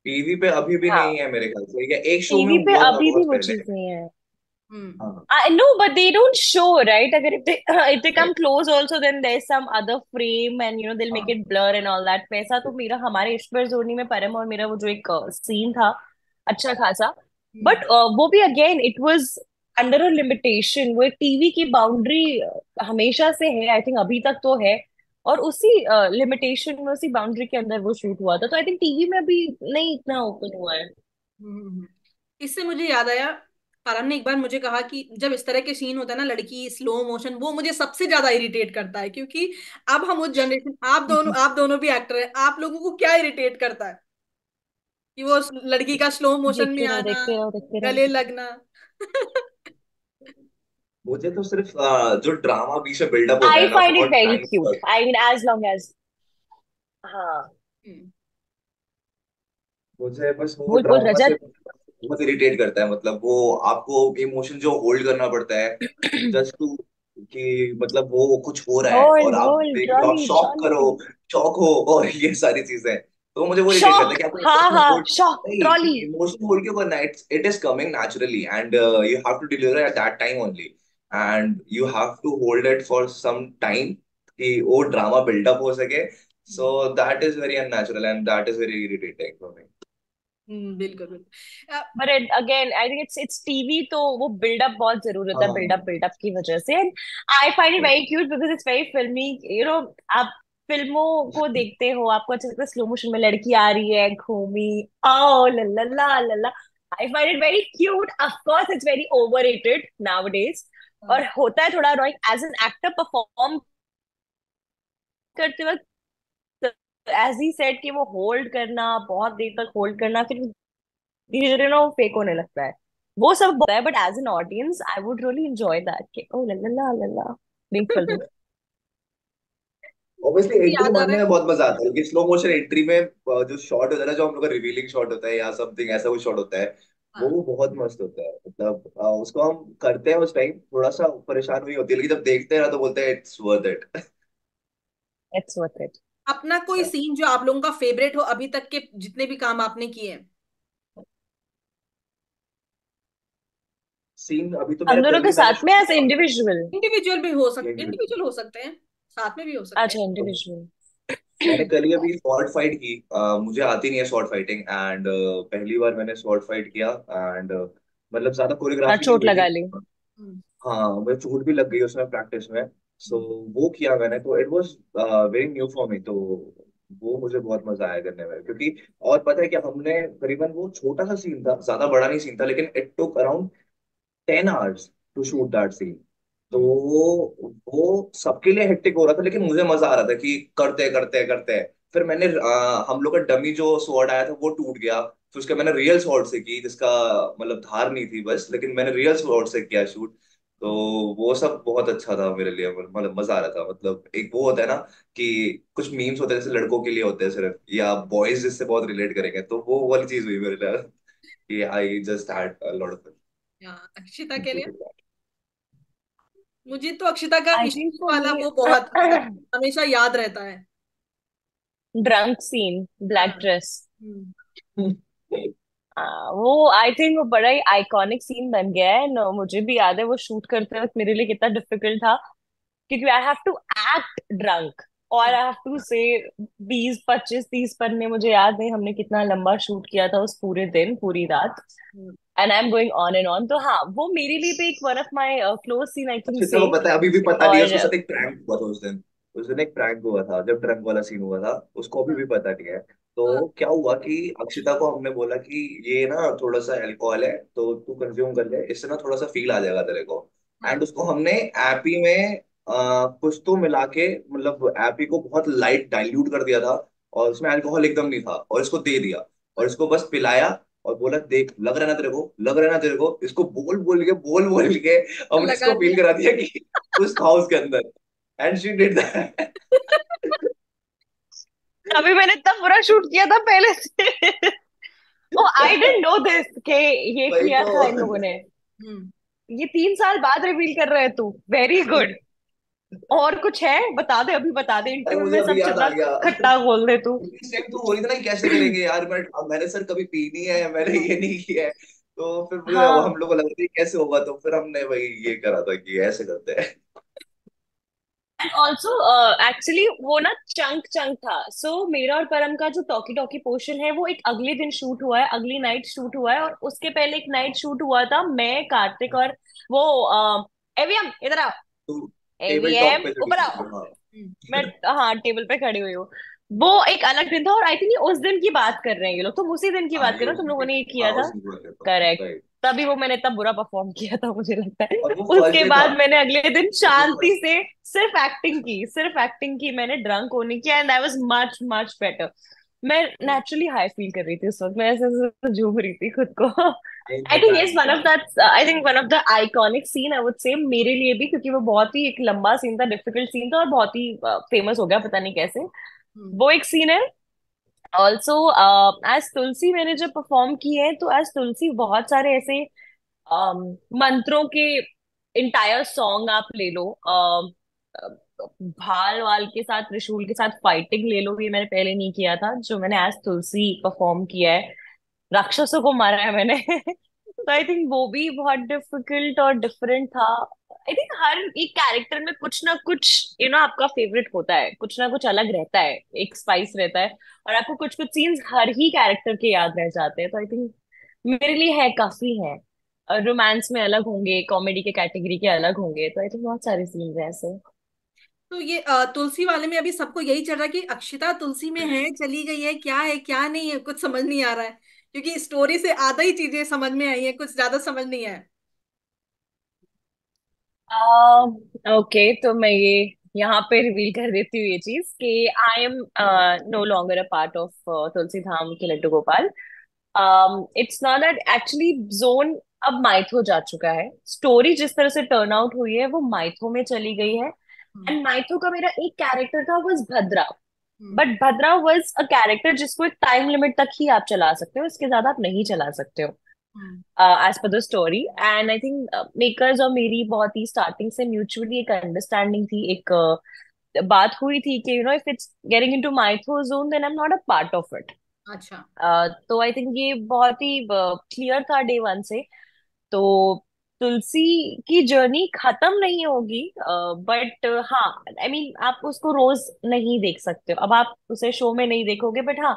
टीवी पे अभी भी नहीं हाँ, है मेरे ख्याल से, या एक शो में टीवी पे हुआ था अभी भी बहुत वो पहले। चीज नहीं है। हम्म। हाँ। I know, but they don't show, right? Agar if they come Correct. close also, then there's some other frame and they'll make हाँ। it blur and all that. वैसा तो मेरा हमारे ईश्वर जोनी में परम और मेरा वो जो एक सीन था अच्छा खासा, हम्म। बट वो भी again it was under a limitation. वो एक टीवी की बाउंड्री हमेशा से है, आई थिंक अभी तक तो है, और उसी लिमिटेशन में उसी बाउंड्री के अंदर वो शूट हुआ था, तो आई थिंक टीवी में अभी नहीं इतना ओपन हुआ है। हम्म। इससे मुझे याद आया, परम ने एक बार मुझे कहा कि जब इस तरह के सीन होता है ना, लड़की स्लो मोशन, वो मुझे सबसे ज्यादा इरिटेट करता है, क्योंकि अब हम उस जनरेशन, आप दोनों भी एक्टर हैं, आप लोगों को क्या इरिटेट करता है कि वो उस लड़की का स्लो मोशन में देखते रहो आना, देखते रहो देखते गले रहो। लगना। मुझे तो सिर्फ जो ड्रामा बीच में बिल्डअप होता आई है ना फाइंड इट बहुत वेरी टाइम क्यूट, तक। I mean as long as, हाँ। हम्म। मुझे बस वो वो ड्रामा से रजत। बहुत इरिटेट करता है, मतलब वो आपको इमोशन जो होल्ड करना पड़ता है जस्ट टू, कि मतलब वो कुछ हो रहा है होल्ड और आप होल्ड देख लो, आप ट्रॉली शॉक करो, ट्रॉली। शॉक हो, और ये सारी चीजें, तो मुझे वो इरिटेट करता है शॉक, कि आपको हाँ इमोशन हाँ, होल्ड शॉक नहीं, ट्रॉली। इमोशन होल्ड क्यों करना है? It is coming naturally and you have to deliver at that time only, and you have to hold it for some time कि वो ड्रामा बिल्डअप हो सके। So that is very unnatural and that is very irritating for me. बिल्कुल बिल्कुल। But again I think it's TV, तो वो buildup बहुत जरूरी होता है, बिल्डअप हाँ। बिल्डअप की वजह से। And I find it very cute because it's very फिल्मी। आप फिल्मों को देखते हो, आपको अच्छा लगता है स्लो मोशन में लड़की आ रही है घूमी, ओ लल्ला लल्ला। I find it very cute. Of course it's very overrated nowadays, और होता है थोड़ा annoying as an actor perform करते वक्त। एज ही सेड कि वो होल्ड करना, बहुत देर तक होल्ड करना, फिर धीरे धीरे ना वो फेक होने लगता है, वो सब होता है। But as an audience I would really enjoy that कि ओ लल्ला लल्ला being filmed. ऑब्वियसली मुझे एंट्री याद आ रहा मारने है। में बहुत मजा आता है, लेकिन स्लो मोशन एंट्री में जो शॉट होता है ना, जो हम लोग का रिवीलिंग शॉट होता है या समथिंग ऐसा कोई शॉट होता है, हाँ। वो बहुत मस्त होता है। मतलब उसको हम करते हैं उस टाइम थोड़ा सा परेशान हुई होती है, लेकिन जब देखते हैं ना तो बोलते हैं it's worth it. It's worth it. अपना कोई सीन जो आप लोगों का फेवरेट हो अभी तक के जितने भी काम आपने किए हैं? सीन अभी तो हम मेरा दोनों कल के ही मैंने साथ में शूट एज किया। इंडिविजुअल? इंडिविजुअल हो सकते हैं, साथ में भी हो सकते हैं। अच्छा, इंडिविजुअल। मैंने कल ही अभी शॉर्ट फाइट की। मुझे आती नहीं है शॉर्ट फाइटिंग, एंड पहली बार मैंने शॉर्ट फाइट किया, एंड मतलब ज्यादा हाँ, कोरियोग्राफी नहीं चोट हुई लगा थी। ली। हम्म। हाँ, मुझे चोट भी लग गई उसमें प्रैक्टिस में। सो हम्म। वो किया मैंने, तो it was very new for me, तो वो मुझे बहुत मजा आया करने में, क्योंकि और पता है क्या, हमने करीबन, वो छोटा सा सीन था, ज्यादा बड़ा नहीं सीन था, लेकिन it took around 10 hours to shoot that scene. तो हम्म। वो सबके लिए हेक्टिक हो रहा था, लेकिन मुझे मजा आ रहा था कि करते करते करते। फिर मैंने हम लोग का डमी जो स्वॉर्ड आया था वो टूट गया, फिर उसके मैंने रियल स्वॉर्ड से की, जिसका मतलब धार नहीं थी बस, लेकिन मैंने रियल स्वॉर्ड से किया शूट। तो वो सब बहुत अच्छा था मेरे लिए, मतलब मजा आ रहा था। मतलब एक वो होता है ना कि कुछ मीम्स होते हैं जैसे लड़कों के लिए होते हैं सिर्फ, या बॉयज जिससे बहुत रिलेट करेंगे, तो वो वाली चीज हुई मेरे लिए कि I just had a lot of हाँ, अक्षिता के लिए फन। मुझे तो अक्षिता का आई इश्क थिंक फॉर वाला मी वो बहुत हमेशा याद रहता है। ड्रंक सीन, हाँ। ब्लैक ड्रेस, हम्म। वो आई थिंक वो बड़ा ही आइकॉनिक सीन बन गया है। न, मुझे भी याद है वो शूट करते वक्त मेरे लिए कितना डिफिकल्ट था, क्योंकि I have to act drunk और आई हैव टू से 20 25 30 पन्ने, मुझे याद नहीं हमने कितना लंबा शूट किया था उस पूरे दिन पूरी रात। Hmm. And I am going on and on, तो हाँ वो मेरे लिए भी एक one of my close scene I can Akshita से। को पता है, अभी भी पता नहीं है, और उसके साथ एक प्रैंक हुआ था उस दिन। उस दिन एक प्रैंक हुआ था जब ड्रंक वाला सीन हुआ था, उसको अभी हाँ। भी पता नहीं है। तो हाँ। क्या हुआ कि अक्षिता को हमने बोला कि ये ना थोड़ा सा अल्कोहल है तो तू कंज्यूम कर ले, इससे ना थोड़ा सा फील आ जाएगा तेरे को। एंड हाँ। उसको हमने एपी में कुछ तो मिला के, मतलब एपी को बहुत लाइट डाइल्यूट कर दिया था, और उसमें अल्कोहल एकदम नहीं था, और इसको दे दिया और इसको बस पिलाया। और बोला देख लग रहा है ना तेरे को, लग रहा है ना तेरे को, इसको बोल बोल के हमने लगा इसको फील दिया। करा दिया कि उस था उसके अंदर। And she did that. अभी मैंने इतना बुरा शूट किया था पहले से। ओ आई डेंट नो दिस के ये वही किया तो। था इन लोगों ने। हम्म। ये 3 साल बाद रिवील कर रहे हैं तू, वेरी गुड। और कुछ है बता दे, अभी बता दे, अरे इंटरव्यू मुझे में अभी सब याद आ चन्ना गया। खट्टा बोल दे तू। इस टाइम तो हो रही थी ना कि कैसे करेंगे यार, मैंने सर कभी पी नहीं है, मैंने ये नहीं किया है। तो फिर मुझे हम हाँ, लोग को लगा था कि कैसे होगा, तो फिर हमने वही ये करा था कि ऐसे करते हैं। एंड ऑल्सो एक्चुअली वो ना चंक चंक था, सो मेरा और परम का जो टॉकी टॉकी पोर्शन है वो एक अगले दिन शूट हुआ है, अगली नाइट शूट हुआ है, और उसके पहले एक नाइट शूट हुआ था, मैं कार्तिक और वो एवीएम इधर आओ, तो टेबल टॉक एवीएम पे चढ़ी ऊपर थी आओ। हाँ। हम्म। मैं हाँ टेबल पे खड़ी हुई हूँ। वो एक अलग दिन था, और आई थिंक ये उस दिन की बात कर रहे हैं ये लोग, तुम उसी दिन की हाँ बात कर ये रहे हो, उस तुम दिन लोगों की, ने ये हाँ किया था। उस दिन की बात करता हूँ करेक्ट। राइट। तभी वो मैंने इतना बुरा परफॉर्म किया था मुझे लगता है। और वो फर्स्ट उसके डे था। बाद मैंने अगले दिन वो शांति फर्स्ट। से सिर्फ एक्टिंग की मैंने, ड्रंक होने की, and I was much much better. मैं नेचुरली हाई फील कर रही थी उस वक्त, मैं ऐसे ऐसे झूम रही थी खुद को। नहीं आई मजा थिंक आया इज वन था। Of that, I think one of the iconic scene I would say मेरे लिए भी, क्योंकि वो बहुत ही एक लंबा सीन था, डिफिकल्ट सीन था, और बहुत ही फेमस हो गया पता नहीं कैसे। हम्म। वो एक सीन है। ऑल्सो एज तुलसी मैंने जब परफॉर्म की है, तो एज तुलसी बहुत सारे ऐसे मंत्रों के इंटायर सॉन्ग आप ले लो, भाल वाल के साथ, त्रिशूल के साथ फाइटिंग ले लो, ये मैंने पहले नहीं किया था जो मैंने एज तुलसी परफॉर्म किया है। राक्षसों को मारा है मैंने। तो आई थिंक वो भी बहुत डिफिकल्ट और डिफरेंट था। आई थिंक हर एक कैरेक्टर में कुछ ना कुछ आपका फेवरेट होता है, कुछ ना कुछ अलग रहता है, एक स्पाइस रहता है, और आपको कुछ कुछ सीन्स हर ही कैरेक्टर के याद रह जाते हैं। तो आई थिंक मेरे लिए है, काफी है। रोमांस में अलग होंगे, कॉमेडी के कैटेगरी के अलग होंगे, तो आई थिंक बहुत सारे सीन्स हैं ऐसे। तो ये तुलसी वाले में अभी सबको यही चल रहा है कि अक्षिता तुलसी में है, चली गई है, क्या है क्या नहीं है, कुछ समझ नहीं आ रहा है। क्योंकि स्टोरी से आधा ही चीजें समझ में आई है, कुछ ज्यादा समझ नहीं आया। ओके, तो मैं ये यहाँ पे रिवील कर देती हूँ ये चीज कि I am no longer a part of Tulsi Dham के Laddoo Gopal. It's not that actually, zone अब माइथो जा चुका है, स्टोरी जिस तरह से टर्न आउट हुई है वो माइथो में चली गई है। हम्म। एंड माइथो का मेरा एक कैरेक्टर था, was Bhadra. Hmm. But Bhadra was a character जिसको एक टाइम लिमिट तक ही आप चला सकते हो, इसके ज्यादा आप नहीं चला सकते हो hmm. As per the story. And I think makers और मेरी बहुत ही स्टार्टिंग से म्यूचुअली एक अंडरस्टैंडिंग थी, एक बात हुई थी कि if it's getting into mytho zone then I am not a part of it. अच्छा। तो आई थिंक ये बहुत ही क्लियर था डे वन से। तो तुलसी की जर्नी खत्म नहीं होगी, बट हाँ, आई मीन आप उसको रोज नहीं देख सकते हो, अब आप उसे शो में नहीं देखोगे, बट हाँ,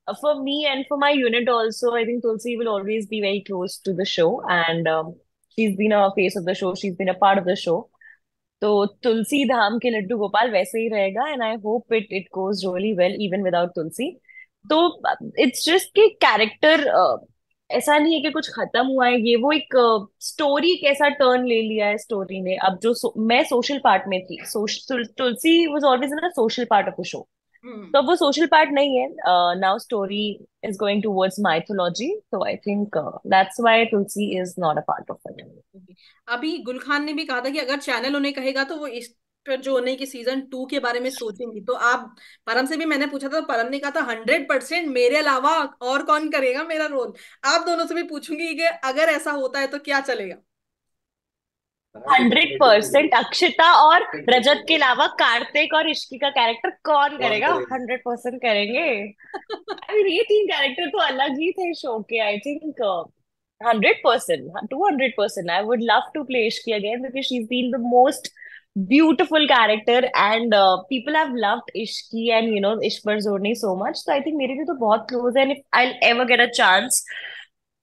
for me and for my unit also, I think Tulsi will always be very close to the show, and she's been a face of the show, she's been a part of the show. तो तुलसी धाम के लड्डू गोपाल वैसे ही रहेगा, and I hope it goes really well even without Tulsi. तो it's just कि character ऐसा नहीं है कि कुछ खत्म हुआ है, ये वो एक स्टोरी कैसा टर्न ले लिया है स्टोरी ने, अब जो मैं सोशल पार्ट में थी, Tulsi was always in a social part of the show, hmm. तो अब वो सोशल पार्ट नहीं है। Now story is going towards mythology, तो I think that's why Tulsi is not a part of it. अभी गुल खान ने भी कहा था कि अगर चैनल उन्हें कहेगा तो वो इस पर जो होने की सीजन 2 के बारे में सोचेंगी। तो आप, परम से भी मैंने पूछा था, तो परम ने कहा था 100% मेरे अलावा और कौन करेगा मेरा रोल। आप दोनों से भी पूछूंगी कि अगर ऐसा होता है तो क्या चलेगा। हाँ तो 100% डेफिनेटली अक्षिता और रजत के करेंगे। अलावा कार्तिक और इश्की का कैरेक्टर कौन कौन करेगा? करेगा? 100% करेंगे। आई मीन ये तीन कैरेक्टर तो अलग ही थे शो के। I think 100%, 200%, I would love to play Ishqi again because she is been the most beautiful character and people have loved Ishqi and Ishwar journey so much. तो आई थिंक मेरे लिए तो बहुत क्लोज है and if I ever get a chance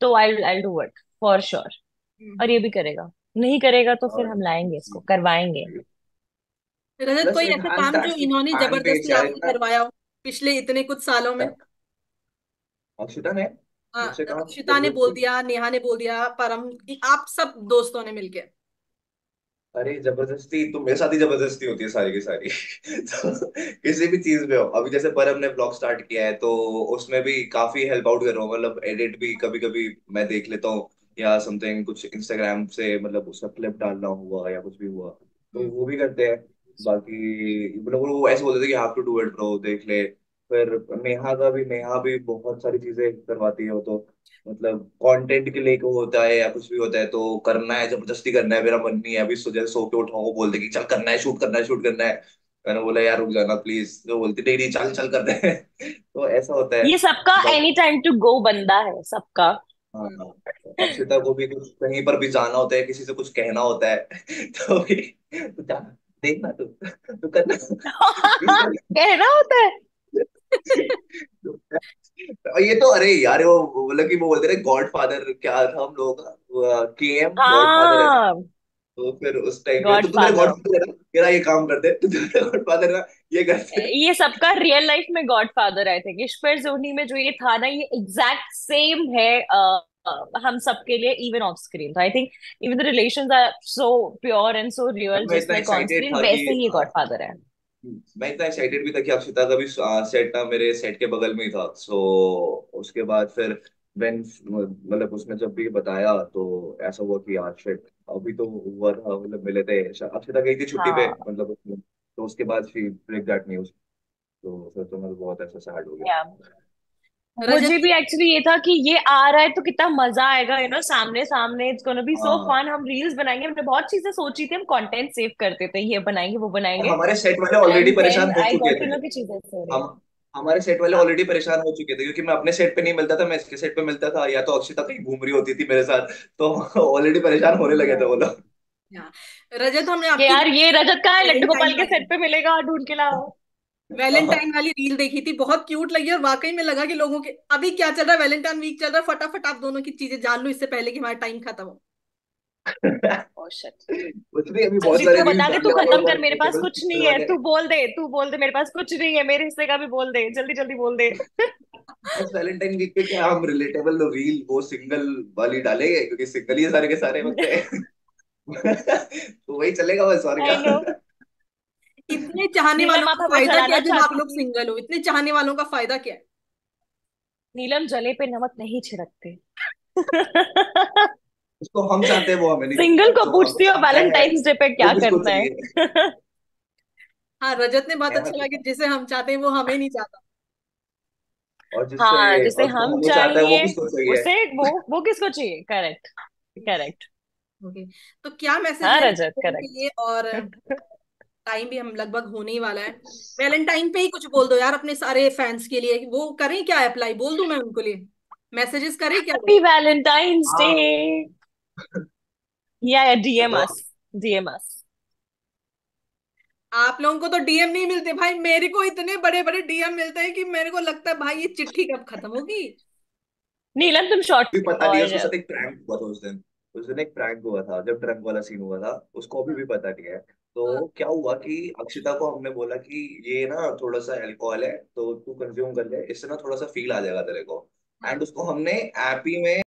तो I do it for sure. और ये भी करेगा। नहीं करेगा तो फिर और हम लाएंगे, इसको करवाएंगे। रजत, प्लस कोई ऐसा इनहांस काम दैट जो इन्होंने फैन पेज जबरदस्ती यार आपसे इतना। करवाया हो पिछले इतने कुछ सालों में? अक्षिता ने हाँ, मुझसे कहा अक्षिता ने बोल जबरदस्ती। दिया, नेहा ने बोल दिया, परम, आप सब दोस्तों ने मिलके। अरे जबरदस्ती तो मेरे साथ ही जबरदस्ती होती है सारी की सारी। तो किसी भी चीज में हो, अभी जैसे परम ने ब्लॉग स्टार्ट किया है तो उसमें भी काफी हेल्प आउट कर रहा हूँ, मतलब एडिट भी कभी कभी मैं देख लेता हूँ, या समथिंग कुछ इंस्टाग्राम से मतलब उसका क्लिप डालना हुआ या कुछ भी हुआ तो हम्म। वो भी करते हैं। बाकी मतलब वो ऐसे बोलते थे कि have to do it bro, देख ले। फिर नेहा भी बहुत सारी चीजें करवाती है वो तो, मतलब कंटेंट के लिए को होता है या कुछ भी होता है तो करना है, जबरदस्ती करना है, मेरा मन नहीं है अभी सुबह सो के उठाऊं, वो बोलते कि चल करना है, शूट करना है, शूट करना है। मैंने बोला यार रुक जाना प्लीज, तो बोलती नहीं नहीं चल चल करते हैं। तो ऐसा होता है। ये सबका but any time to go बंदा है सबका। हाँ हाँ, अक्षिता को भी कुछ कहीं पर भी जाना होता है, किसी से कुछ कहना होता है तो भी तू जा, देखना तू तू करना प्लीज करना। कहना होता है। ये तो अरे यार वो मतलब कि वो बोलते रहे गॉड फादर क्या था हम लोगों का, केएम गॉड फादर है ना। हाँ, तो फिर उस टाइम पे गॉड तो मेरा गॉड फादर। फादर है ना, मेरा ये काम करते तो मेरा गॉड फादर है ना, ये करते। ये सबका रियल लाइफ में गॉड फादर आई थिंक। ईश्वर जोनी में जो ये था ना, ये एग्जैक्ट सेम है हम सबके लिए इवन ऑफ स्क्रीन। तो I think even the relations are so pure and so real मैं जस्ट इतना लाइक ऑन एक्साइटेड स्क्रीन, था कि वैसे ही ये गॉड फादर है। मैं इतना एक्साइटेड भी था कि अक्षिता का भी सेट ना मेरे सेट के बगल में ही था। सो उसके बाद फिर व्हेन मतलब उसने जब भी बताया तो ऐसा हुआ कि यार शिट, अभी तो हुआ था, मतलब मिले थे, अक्षिता गई थी छुट्टी पे हाँ मतलब तो उसके बाद फिर ब्रेक दैट न्यूज। तो फिर तो मैं बहुत ऐसा सैड हो गया। या रजत मुझे भी एक्चुअली ये था कि ये आ रहा है तो कितना मजा आएगा, सामने सामने। इट्स गोना बी सो हाँ फन। हम रील्स बनाएंगे, हमने बहुत चीजें सोची थी, हम कंटेंट सेव करते थे, ये बनाएंगे वो और बनाएंगे। हमारे सेट वाले ऑलरेडी एंड परेशान देन हो आई चुके गॉट टू थे। नो की चीजें हो रही हम है। हमारे सेट वाले हाँ ऑलरेडी परेशान हो चुके थे क्योंकि मैं अपने सेट पे नहीं मिलता था, मैं इसके सेट पे मिलता था, या तो अक्षिता कहीं घूम रही होती थी मेरे साथ। तो ऑलरेडी परेशान होने लगे थे वो हम्म। लोग। हाँ। रजत, हमने कि आपकी यार ये रजत कहाँ है, लड्डू वैलेंटाइन गोपाल के वाली सेट पे मिलेगा, ढूंढ के लाओ। वैलेंटाइन वाली रील देखी थी, बहुत क्यूट लगी और वाकई में लगा कि लोगों के अभी क्या चल रहा है, वैलेंटाइन वीक चल रहा है, फटाफट आप दोनों की चीजें जान लो इससे पहले कि हमारा टाइम खत्म हो। Oh shit. कुछ नहीं, अभी बहुत जल्दी सारे तू रील्स बता दे, डाल तू लेते हैं खत्म ऊपर कर, मेरे पास टेबल कुछ नहीं टेबल है। वाले। तू बोल दे, तू बोल दे, मेरे पास कुछ नहीं है, मेरे हिस्से का भी बोल दे, जल्दी जल्दी बोल दे। बस वैलेंटाइन वीक पे क्या हम रिलेटेबल रील वो सिंगल वाली डालेंगे क्योंकि सिंगल ही सारे के सारे बंदे हैं। तो वही चलेगा बस, और क्या। I know. इतने चाहने वालों नीलम का आप हमें फायदा क्या जलाना है जब आप चाहती लोग थी। सिंगल हो? इतने चाहने वालों का फायदा क्या है? नीलम जले पे नमक नहीं छिड़कते। उसको हम चाहते हैं वो हमें नहीं सिंगल चाहिए, को जो हमें पूछती हो चाहता है वैलेंटाइंस डे पे वो क्या किसको करना है। चाहिए। हाँ, रजत ने बहुत नेहा अच्छा को लगा कि जिसे हम चाहते हैं वो हमें नहीं चाहता। और जिससे हाँ, जिसे और जो हम हमें चाहता है वो चाहिए किसको चाहिए। उसे, वो किसको चाहिए। Correct, correct. ओके, तो क्या मैसेज हाँ है रजत, लोगों के लिए? करेक्ट। और टाइम भी हम लगभग होने ही वाला है। वैलेंटाइन पे ही कुछ बोल दो यार अपने सारे फैंस के लिए, वो करें क्या अप्लाई, बोल दूं मैं उनको लिए, मैसेजेस करें क्या वो? Happy Valentine's day. हाँ या डीएम बताओ। अस, डीएम अस। आप लोगों को तो डीएम नहीं मिलते भाई, मेरे को इतने बड़े बड़े डीएम मिलते हैं कि मेरे को लगता है भाई ये चिट्ठी कब खत्म होगी। नीलम तुम शॉर्ट भी पता नहीं है, उसके और साथ एक प्रैंक हुआ था उस दिन। उस दिन एक प्रैंक हुआ था जब ट्रक वाला सीन हुआ था, उसको अभी हाँ, भी पता नहीं है। हाँ, तो क्या हुआ कि अक्षिता को हमने बोला कि ये ना थोड़ा सा अल्कोहल है तो तू कंज्यूम कर ले, इससे ना थोड़ा सा फील आ जाएगा तेरे को। एंड हाँ। उसको हमने ऐप ही में